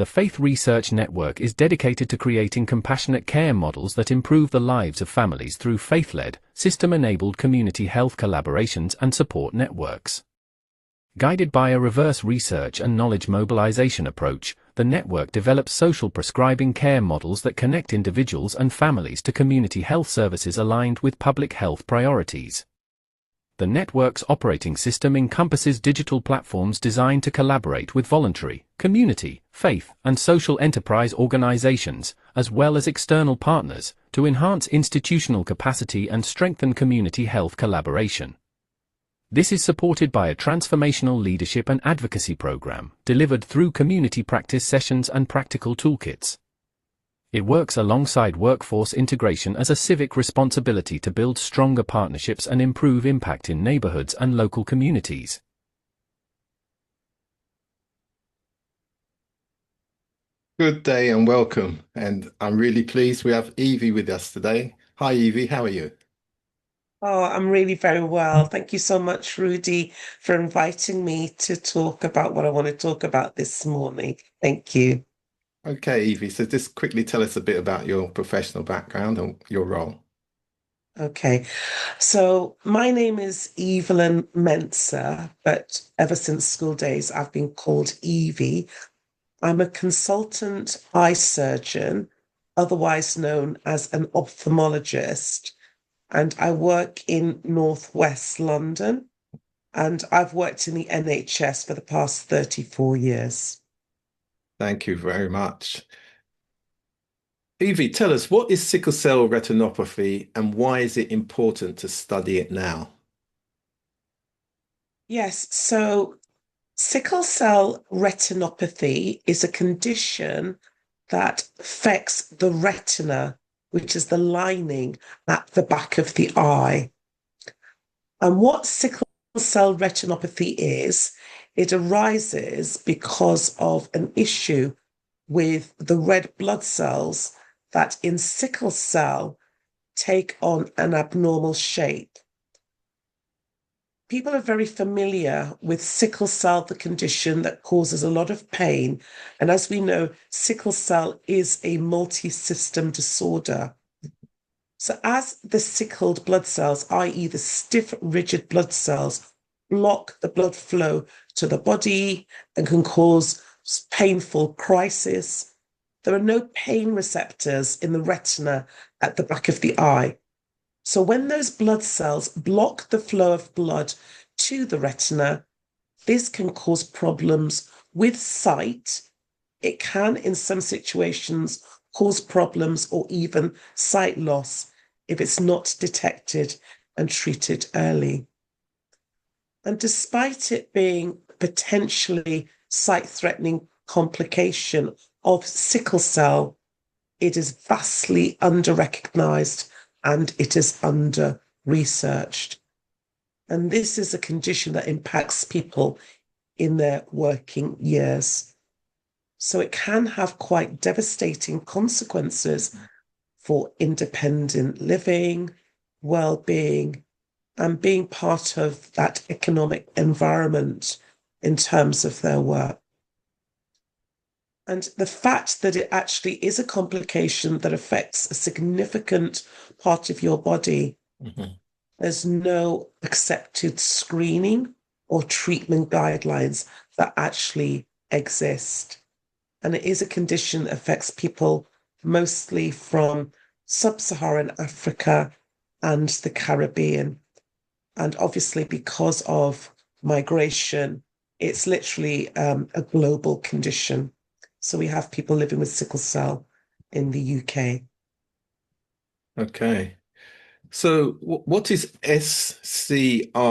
the Faith Research Network is dedicated to creating compassionate care models that improve the lives of families through faith-led, system-enabled community health collaborations and support networks. Guided by a reverse research and knowledge mobilization approach, the network develops social prescribing care models that connect individuals and families to community health services aligned with public health priorities. The network's operating system encompasses digital platforms designed to collaborate with voluntary, community, faith, and social enterprise organizations, as well as external partners, to enhance institutional capacity and strengthen community health collaboration. This is supported by a transformational leadership and advocacy program, delivered through community practice sessions and practical toolkits. It works alongside workforce integration as a civic responsibility to build stronger partnerships and improve impact in neighborhoods and local communities. Good day and welcome. And I'm really pleased we have Evie with us today. Hi, Evie. How are you? Oh, I'm really very well. Thank you so much, Rudy, for inviting me to talk about what I want to talk about this morning. Thank you. Okay, Evie. So just quickly tell us a bit about your professional background and your role. Okay, so my name is EVELYN MENSAH, but ever since school days, I've been called Evie. I'm a consultant eye surgeon, otherwise known as an ophthalmologist, and I work in Northwest London, and I've worked in the NHS for the past 34 years. Thank you very much. Evie, tell us, what is sickle cell retinopathy and why is it important to study it now? Yes, so sickle cell retinopathy is a condition that affects the retina, which is the lining at the back of the eye. And what sickle cell retinopathy is, it arises because of an issue with the red blood cells that in sickle cell take on an abnormal shape. People are very familiar with sickle cell, the condition that causes a lot of pain. And as we know, sickle cell is a multi-system disorder. So as the sickled blood cells, i.e. the stiff, rigid blood cells, block the blood flow to the body and can cause painful crisis, there are no pain receptors in the retina at the back of the eye. So when those blood cells block the flow of blood to the retina, this can cause problems with sight. It can, in some situations, cause problems or even sight loss if it's not detected and treated early. And despite it being potentially sight-threatening complication of sickle cell, it is vastly under-recognized and it is under-researched. And this is a condition that impacts people in their working years. So it can have quite devastating consequences for independent living, well-being, and being part of that economic environment in terms of their work. And the fact that it actually is a complication that affects a significant part of your body, there's no accepted screening or treatment guidelines that actually exist. And it is a condition that affects people mostly from sub-Saharan Africa and the Caribbean. And obviously, because of migration, it's literally a global condition. So we have people living with sickle cell in the UK. Okay. So what is SCR.net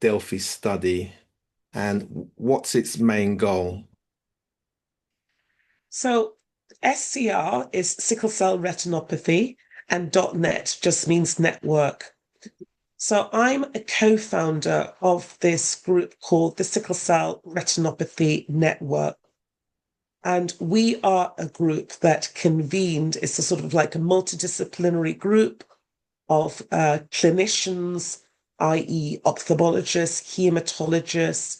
Delphi study and what's its main goal? So SCR is sickle cell retinopathy and .net just means network. So I'm a co-founder of this group called the Sickle Cell Retinopathy Network. And we are a group that convened, it's a sort of like a multidisciplinary group of clinicians, i.e. ophthalmologists, hematologists,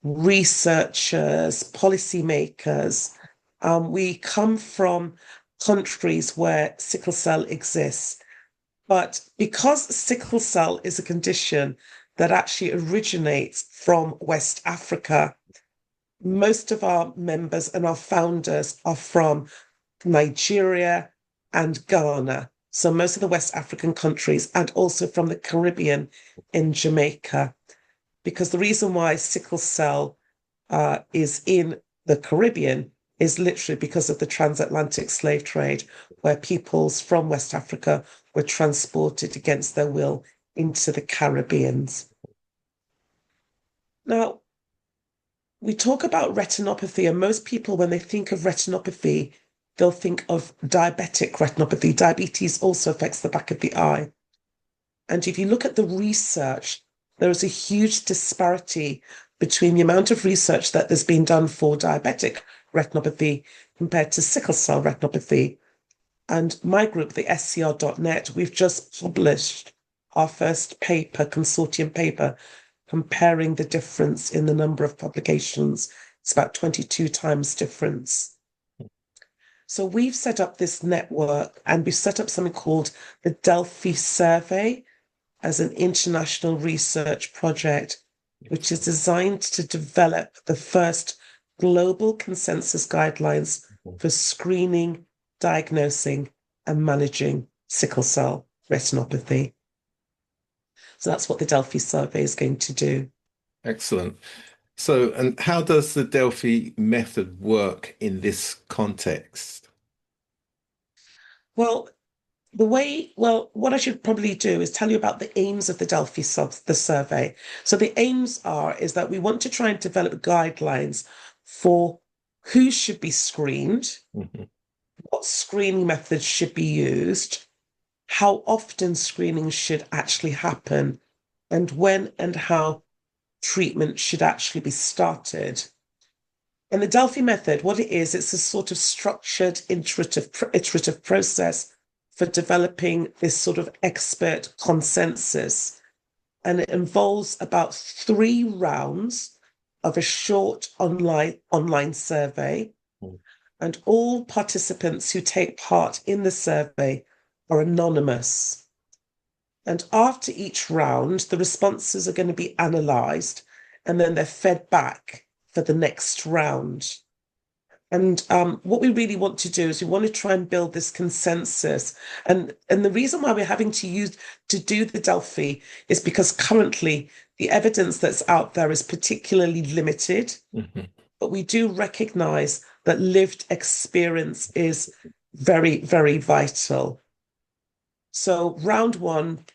researchers, policymakers, We come from countries where sickle cell exists. But because sickle cell is a condition that actually originates from West Africa, most of our members and our founders are from Nigeria and Ghana. So most of the West African countries, and also from the Caribbean in Jamaica. Because the reason why sickle cell is in the Caribbean is literally because of the transatlantic slave trade, where peoples from West Africa were transported against their will into the Caribbean. Now, we talk about retinopathy, and most people, when they think of retinopathy, they'll think of diabetic retinopathy. Diabetes also affects the back of the eye. And if you look at the research, there is a huge disparity between the amount of research that has been done for diabetic retinopathy compared to sickle cell retinopathy. And my group, the SCR.net, we've just published our first paper, consortium paper, comparing the difference in the number of publications. It's about 22 times difference. So we've set up this network, and we've set up something called the Delphi Survey as an international research project, which is designed to develop the first global consensus guidelines for screening, diagnosing, and managing sickle cell retinopathy. So that's what the Delphi survey is going to do. Excellent. So, and how does the Delphi method work in this context? Well, what I should probably do is tell you about the aims of the Delphi the survey. So the aims is that we want to try and develop guidelines for who should be screened, what screening methods should be used, how often screening should actually happen, and when and how treatment should actually be started. And the Delphi method, what it is, it's a sort of structured, iterative process for developing this sort of expert consensus. And it involves about 3 rounds of a short online survey. And all participants who take part in the survey are anonymous. And after each round, the responses are going to be analysed, and then they're fed back for the next round. And what we really want to do is we want to try and build this consensus. And the reason why we're having to do the Delphi is because currently the evidence that's out there is particularly limited. But we do recognize that lived experience is very, very vital. So round 1,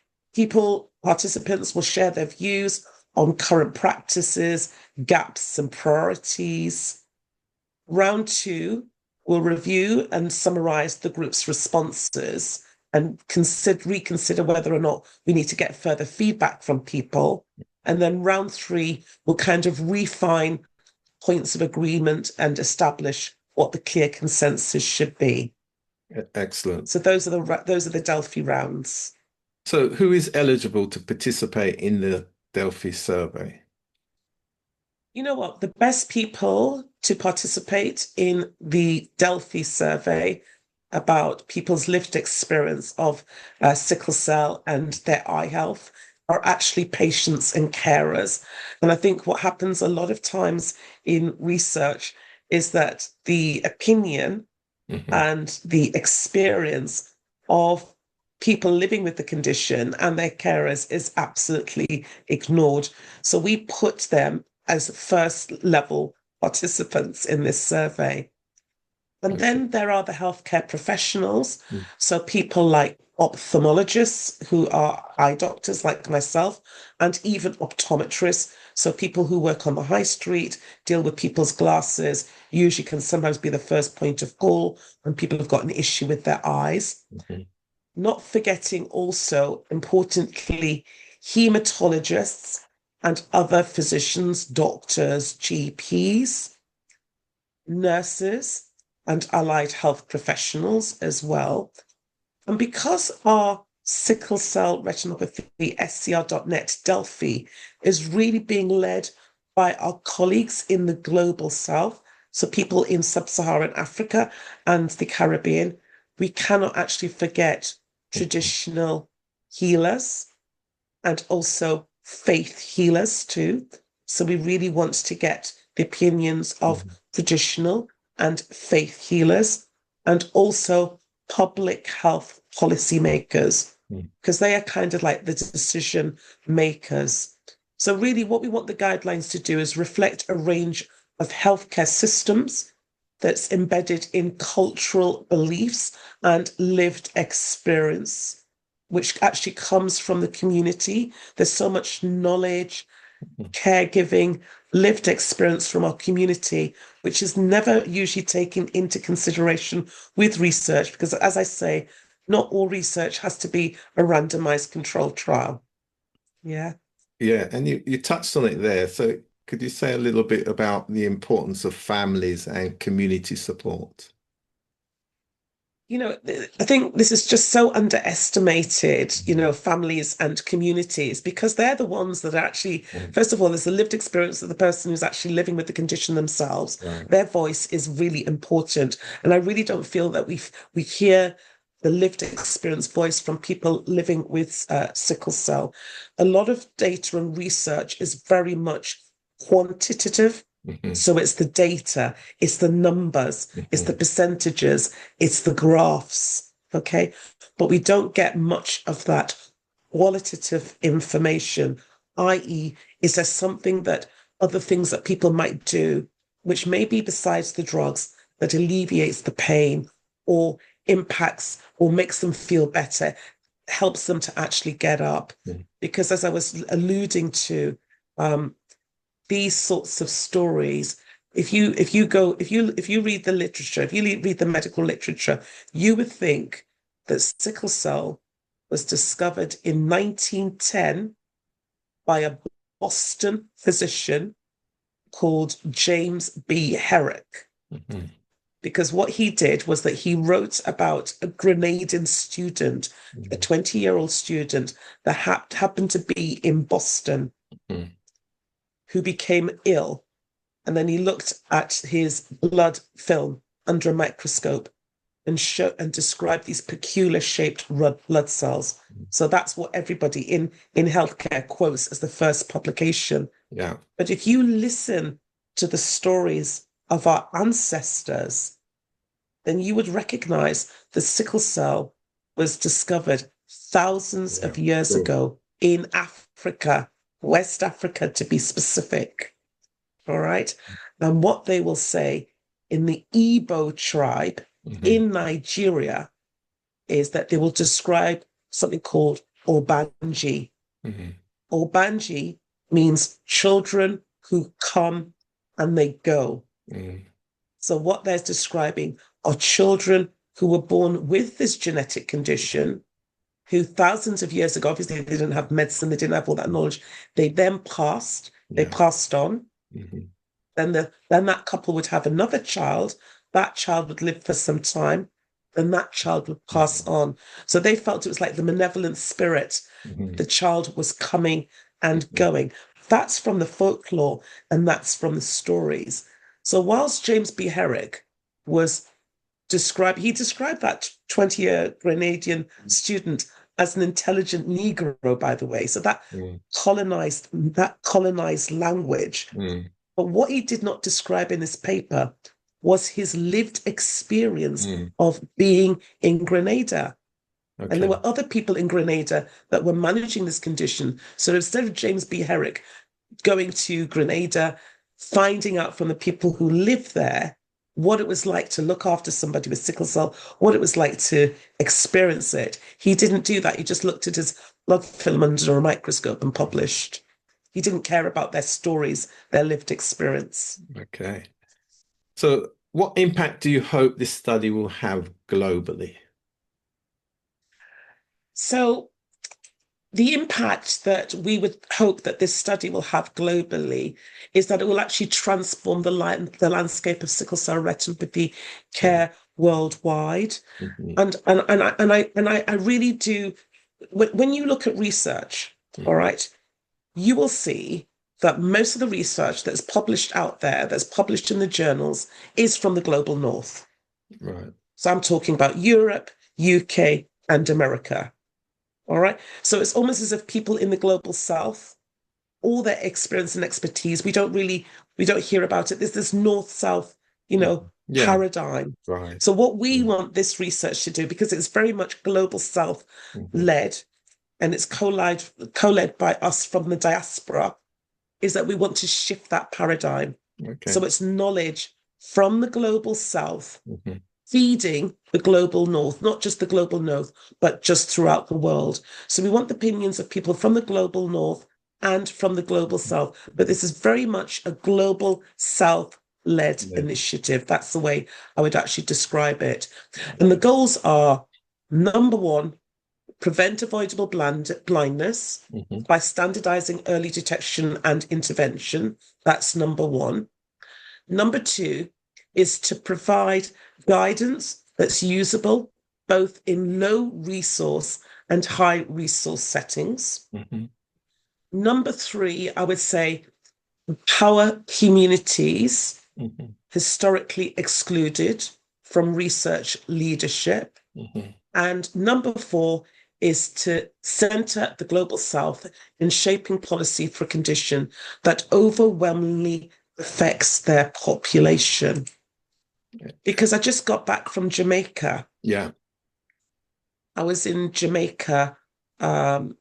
participants will share their views on current practices, gaps and priorities. Round 2 will review and summarize the group's responses and reconsider whether or not we need to get further feedback from people. And then round 3 will kind of refine points of agreement and establish what the clear consensus should be. Excellent. So those are the Delphi rounds. So who is eligible to participate in the Delphi survey? You know what? The best people to participate in the Delphi survey about people's lived experience of sickle cell and their eye health are actually patients and carers. And I think what happens a lot of times in research is that the opinion and the experience of people living with the condition and their carers is absolutely ignored. So we put them as first level participants in this survey. And then there are the healthcare professionals. So people like ophthalmologists, who are eye doctors like myself, and even optometrists. So people who work on the high street, deal with people's glasses, usually can sometimes be the first point of call when people have got an issue with their eyes. Not forgetting also, importantly, hematologists and other physicians, doctors, GPs, nurses, and allied health professionals as well. And because our sickle cell retinopathy SCR.net Delphi is really being led by our colleagues in the Global South, So people in sub-Saharan Africa and the Caribbean, we cannot actually forget traditional healers and also faith healers too. So we really want to get the opinions of traditional and faith healers and also public health policymakers, because they are kind of like the decision makers. So really what we want the guidelines to do is reflect a range of healthcare systems that's embedded in cultural beliefs and lived experience, which actually comes from the community. There's so much knowledge, caregiving, lived experience from our community, which is never usually taken into consideration with research, because as I say, not all research has to be a randomized controlled trial. Yeah. Yeah, and you touched on it there. So could you say a little bit about the importance of families and community support? You know, I think this is just so underestimated, you know, families and communities, because they're the ones that actually, first of all, there's the lived experience of the person who's actually living with the condition themselves. Right. Their voice is really important. And I really don't feel that we hear the lived experience voice from people living with sickle cell. A lot of data and research is very much quantitative. So it's the data, it's the numbers, it's the percentages, it's the graphs, okay? But we don't get much of that qualitative information, i.e., is there something that other things that people might do, which may be besides the drugs, that alleviates the pain or impacts or makes them feel better, helps them to actually get up. Because as I was alluding to, these sorts of stories, if you read the literature, if you read the medical literature, you would think that sickle cell was discovered in 1910 by a Boston physician called James B. Herrick. Because what he did was that he wrote about a Grenadian student, a 20-year-old student that happened to be in Boston, who became ill. And then he looked at his blood film under a microscope and described these peculiar shaped blood cells. So that's what everybody in healthcare quotes as the first publication. Yeah. But if you listen to the stories of our ancestors, then you would recognize the sickle cell was discovered thousands of years ago in Africa, West Africa to be specific. All right. And what they will say in the Igbo tribe in Nigeria is that they will describe something called Obanji. Obanji means children who come and they go. So what they're describing are children who were born with this genetic condition, who thousands of years ago, obviously they didn't have medicine, they didn't have all that knowledge. They then passed on. Then that couple would have another child. That child would live for some time. Then that child would pass on. So they felt it was like the malevolent spirit. The child was coming and going. That's from the folklore and that's from the stories. So whilst James B. Herrick was he described that 20-year Grenadian student as an intelligent Negro, by the way. So that colonized language. But what he did not describe in his paper was his lived experience of being in Grenada. And there were other people in Grenada that were managing this condition. So instead of James B. Herrick going to Grenada, finding out from the people who live there what it was like to look after somebody with sickle cell, what it was like to experience it, he didn't do that. He just looked at his blood film under a microscope and published. He didn't care about their stories, their lived experience. Okay. So what impact do you hope this study will have globally? So the impact that we would hope that this study will have globally is that it will actually transform the landscape of sickle cell retinopathy care worldwide. And I really do. When you look at research, all right, you will see that most of the research that's published out there, that's published in the journals, is from the global north. Right. So I'm talking about Europe, UK, and America. All right. So it's almost as if people in the global south, all their experience and expertise, we don't hear about it. There's this north-south, Yeah. paradigm. Right. So what we want this research to do, because it's very much global south led, and it's co-led by us from the diaspora, is that we want to shift that paradigm. Okay. So it's knowledge from the global south feeding the global north, not just the global north, but just throughout the world. So we want the opinions of people from the global north and from the global south. But this is very much a global south-led initiative. That's the way I would actually describe it. And the goals are, number one, prevent avoidable blindness by standardizing early detection and intervention. That's number one. Number two is to provide guidance that's usable both in low resource and high resource settings. Number three, I would say, empower communities historically excluded from research leadership. And number four is to center the global south in shaping policy for a condition that overwhelmingly affects their population. Because I just got back from Jamaica. Yeah. I was in Jamaica for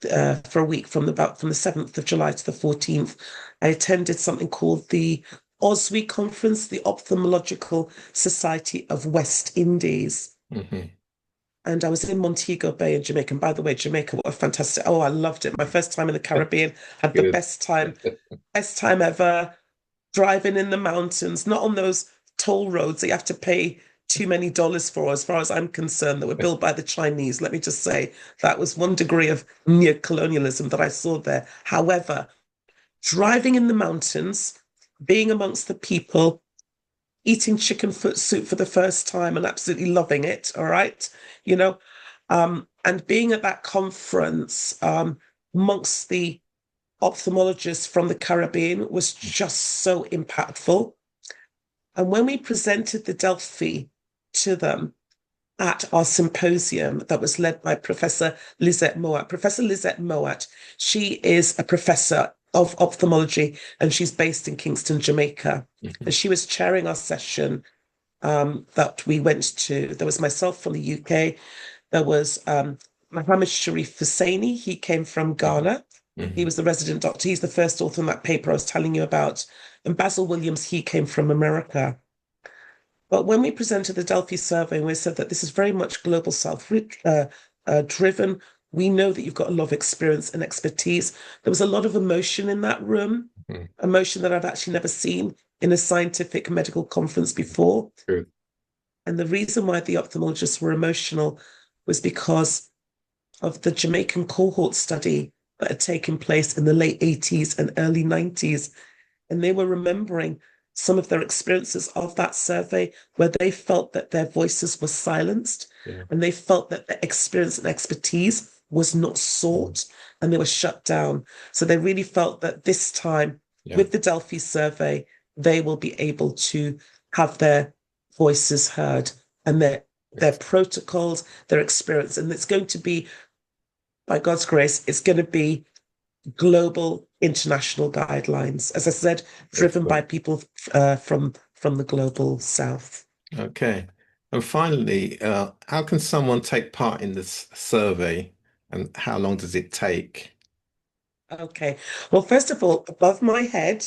a week from the 7th of July to the 14th. I attended something called the OSWI conference, the Ophthalmological Society of West Indies. And I was in Montego Bay in Jamaica. And by the way, Jamaica, what a fantastic, I loved it. My first time in the Caribbean, had the best time ever, driving in the mountains, not on those toll roads that you have to pay too many dollars for, as far as I'm concerned, that were built by the Chinese. Let me just say, that was one degree of neo-colonialism that I saw there. However, driving in the mountains, being amongst the people, eating chicken foot soup for the first time and absolutely loving it, all right? And being at that conference amongst the ophthalmologists from the Caribbean was just so impactful. And when we presented the Delphi to them at our symposium that was led by Professor Lizette Moat, she is a professor of ophthalmology and she's based in Kingston, Jamaica. And she was chairing our session that we went to. There was myself from the UK. There was Mohammed Sharif Husseini. He came from Ghana. He was the resident doctor. He's the first author on that paper I was telling you about. And Basil Williams, he came from America. But when we presented the Delphi survey, we said that this is very much global south driven. We know that you've got a lot of experience and expertise. There was a lot of emotion in that room, emotion that I've actually never seen in a scientific medical conference before. True. And the reason why the ophthalmologists were emotional was because of the Jamaican cohort study that had taken place in the late 80s and early 90s. And they were remembering some of their experiences of that survey where they felt that their voices were silenced and they felt that their experience and expertise was not sought and they were shut down. So they really felt that this time with the Delphi survey, they will be able to have their voices heard and their protocols, their experience. And it's going to be, by God's grace, it's going to be global international guidelines, as I said, driven by people from the global south. Okay. And finally, how can someone take part in this survey and how long does it take? Okay. Well, first of all, above my head,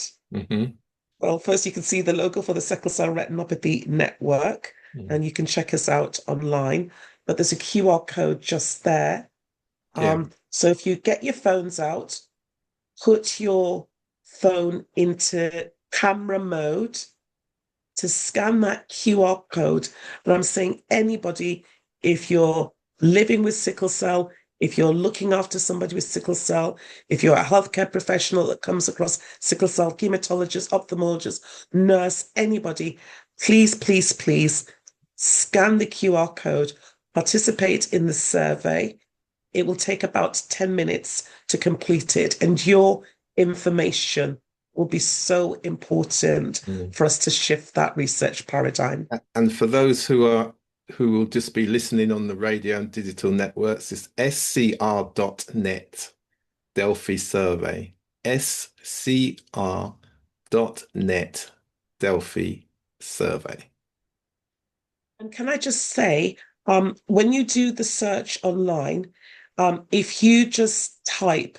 well, first you can see the logo for the Sickle Cell Retinopathy Network, and you can check us out online. But there's a QR code just there. So if you get your phones out, put your phone into camera mode to scan that QR code. But I'm saying anybody, if you're living with sickle cell, if you're looking after somebody with sickle cell, if you're a healthcare professional that comes across sickle cell, hematologist, ophthalmologist, nurse, anybody, please, please, please scan the QR code, participate in the survey. It will take about 10 minutes to complete it. And your information will be so important for us to shift that research paradigm. And for those who will just be listening on the radio and digital networks, it's scr.net Delphi survey. scr.net Delphi survey. And can I just say, when you do the search online, if you just type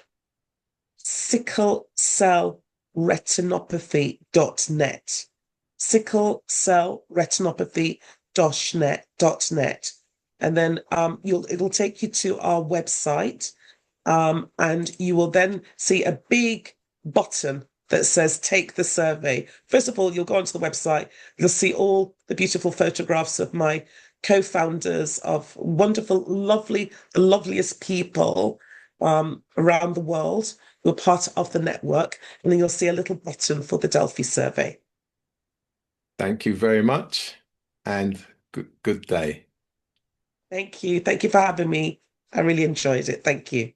SickleCellRetinopathy.net, SickleCellRetinopathy.net, and then it'll take you to our website, and you will then see a big button that says take the survey. First of all, you'll go onto the website, you'll see all the beautiful photographs of my co-founders, of wonderful, lovely, the loveliest people around the world who are part of the network, and then you'll see a little button for the Delphi survey. Thank you very much, and good day. Thank you. Thank you for having me. I really enjoyed it. Thank you.